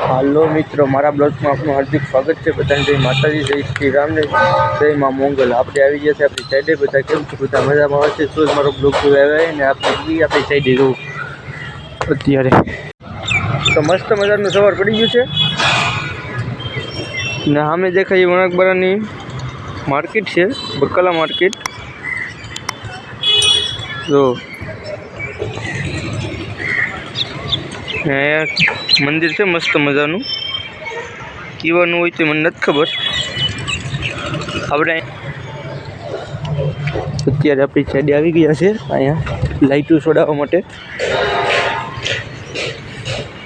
હાલો મિત્રો, મારા બ્લોગમાં આપનું હાર્દિક સ્વાગત છે। બધાને જય માતાજી, જય શ્રી રામ ને જય માં મોંગલ। આપણે આવી ગયા છે આપણી સાઈડે। બધા કેમ છે? બધા મજામાં હશે તો જ મારો બ્લોગ જોવા આવ્યા ને આપણી સાઈડે જોઉં અત્યારે તો મસ્ત મજાનું સવાર પડી ગયું છે ને સામે દેખાય વણાકબરાની માર્કેટ છે, બકાલા માર્કેટ। જો મંદિર છે મસ્ત મજાનું, કીવાનું હોય તો મને નથી ખબર। આપણે અત્યારે આપણી સાઈડે આવી ગયા છે, અહીંયા લાઈટો છોડાવવા માટે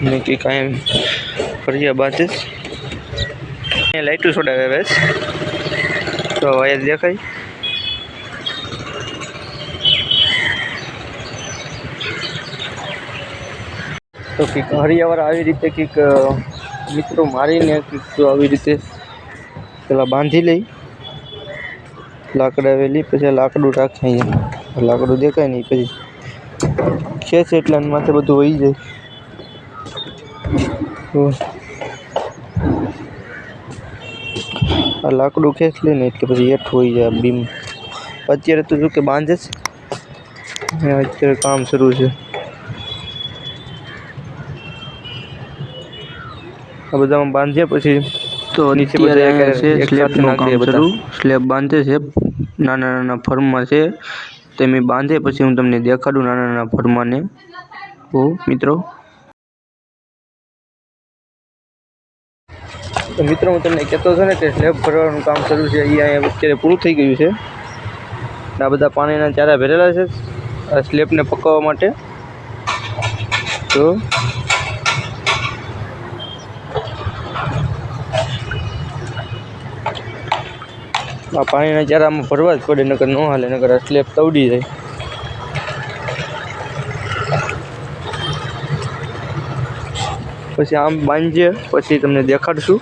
ને કે કાંઈ ફરિયા બાંધે અહીંયા લાઈટો છોડાવે તો અહીંયા દેખાય। તો કંઈક હરિયાવાળા આવી રીતે કંઈક મિત્રો મારીને કંઈક તો આવી રીતે પેલા બાંધી લઈ લાકડા વેલી, પછી લાકડું રાખે અહીંયા, લાકડું દેખાય નહીં, પછી ખેંચે એટલે માથે બધું વહી જાય। આ લાકડું ખેંચ લે ને એટલે પછી હેઠ હોઈ જાય બીમ। અત્યારે તો જો કે બાંધે છે, અત્યારે કામ શરૂ છે। આ બધામાં બાંધ્યા પછી તો નીચે બધા સ્લેબ બાંધે છે, નાના નાના ફર્મમાં છે તેમ બાંધે। પછી હું તમને દેખાડું નાના નાના ફર્માને। તો મિત્રો હું તમને કહેતો હતો ને કે સ્લેબ ભરવાનું કામ શરૂ છે, એ અહીંયા અત્યારે પૂરું થઈ ગયું છે। આ બધા પાણીના ચારા ભરેલા છે આ સ્લેબને પકાવવા માટે। તો આ પાણીના ચારામાં ભરવા જ પડે, નકર ન હાલે, નકર આ સ્લેબ તવડી જાય। પછી આમ બાંધીએ પછી તમને દેખાડશું।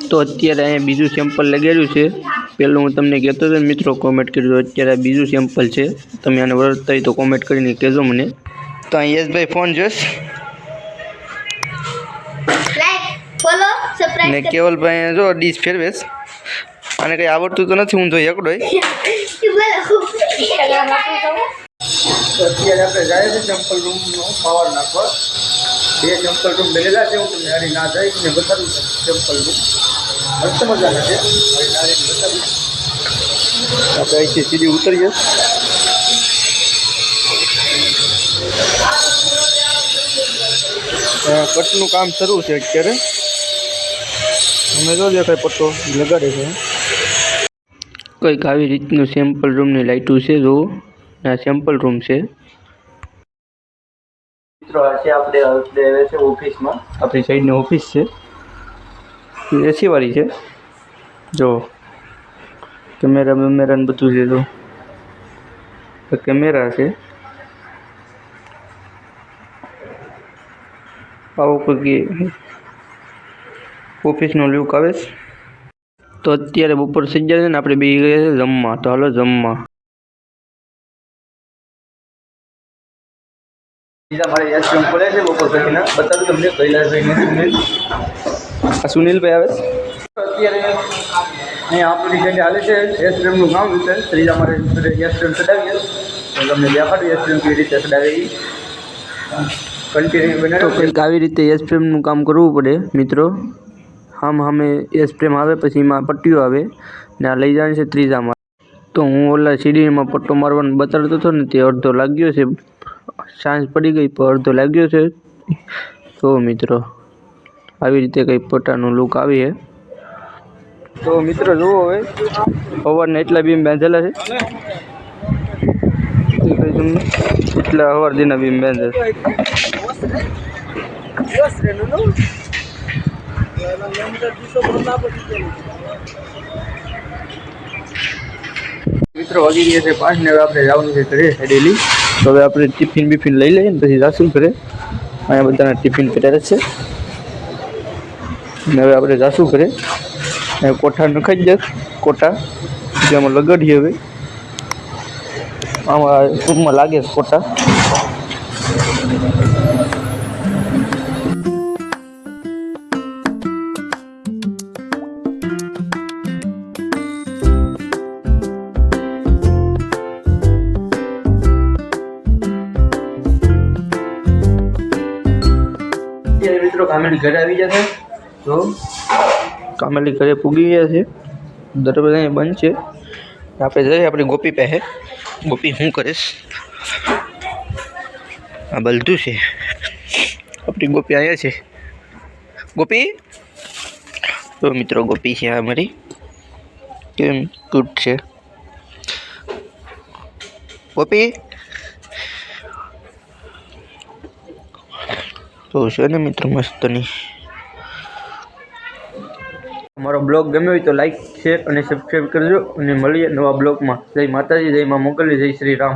તો અત્યારે અહીંયા બીજું સેમ્પલ લગાડ્યું છે। પહેલું હું તમને કહેતો હતો મિત્રો, કોમેન્ટ કરજો। અત્યારે બીજું સેમ્પલ છે, તમે આને વળતતા હોય તો કોમેન્ટ કરીને કહેજો મને। તો અહીં યશભાઈ ફોન જોશ ને કેવલભાઈ જો ડીશ ફેરવેશ, આને કંઈ આવડતું તો નથી, હું તો એકડો। અત્યારે આપણે જાય છે સેમ્પલ રૂમનો પાવર નાખવા। 2 સેમ્પલ રૂમ બનેલા છે, હું તમને હારી ના જઈને બતાવું છું। સેમ્પલ રૂમ મસ્ત મજાના છે, હારી ના જઈને બતાવું। આપણે અહીંથી સીધી ઉતરીએ। કટનું કામ શરૂ છે અત્યારે, અમે જો દેખાય પટ્ટો લગાડે છે। કંઈક આવી રીતનું સેમ્પલ રૂમની લાઇટો છે, જો આ સેમ્પલ રૂમ છે મિત્રો। આ છે આપણે આવ્યા છે ઓફિસમાં, આપણી સાઈડની ઓફિસ છે, એસી વાળી છે। જો કેમેરા બેમેરા બધું છે, જો કેમેરા છે। આવો કોઈ ઓફિસનો લુક આવે છે। તો અત્યારે બપોર થઈ જાય છે ને આપણે બે ગયા છે જમવા, તો હાલો જમવા। મારે યશરૂમ ખોલે છે બપોર પછીના, બતાવું તમને કૈલાસભાઈ આ સુનિલભાઈ આવે છે। અત્યારે અહીંયા આપણી જગ્યાએ હાલે છે યશરૂમનું કામ છે। ત્રીજા મારે યશરૂમ ચડાવીએ તો તમને દેખાડું યશરૂમ કેવી રીતે ચડાવે એ કન્ટિન્યુ બનાવે। તો કંઈક આવી રીતે યશરૂમનું કામ કરવું પડે મિત્રો। સામે યશરૂમ આવે, પછી એમાં પટ્ટીઓ આવે ને આ લઈ જાય છે ત્રીજામાં। તો હું ઓલા સીડીમાં પટ્ટો મારવાનું બતાડતો હતો ને, તે અડધો લાગ્યો છે, સાંજ પડી ગઈ પણ અડધો લાગ્યો છે। તો મિત્રો આવી રીતે કંઈ પટ્ટાનું લુક આવી છે। તો મિત્રો જુઓ, હવે સવારના એટલા બીમ બાંધેલા છે, એટલા સવાર દીના બીમ બાંધે છે। મિત્રો વાગી ગયા છે 5 ને હવે આપણે જવાનું છે ઘરે ડેલી। તો હવે આપણે ટિફિન બિફિન લઈ લઈએ ને પછી જાશું ઘરે। અહીંયા બધાના ટિફિન પહેરે છે ને હવે આપણે જાશું ઘરે। કોઠા નખાઈ જાય, કોટા જેમાં લગાડીએ। હવે આમાં ટૂંકમાં લાગે છે કોટા। મિત્રો કામેલી ઘરે આવી જશે તો કામેલી ઘરે પૂગી ગયા છે, દરવાજા બંધ છે. આપણે જઈએ આપણે ગોપી પાસે. ગોપી શું કરીશ? આ બલતું છે. આપણી ગોપી અહીંયા છે. ગોપી તો મિત્રો ગોપી છે અમારી. કેમ ક્યુટ છે ગોપી. તો છે ને મિત્રો મસ્તની. અમારો બ્લોગ ગમ્યો હોય તો લાઈક શેર અને સબસ્ક્રાઈબ કરજો અને મળીએ નવા બ્લોગમાં. જય માતાજી, જય માં મોગલી, જય શ્રી રામ.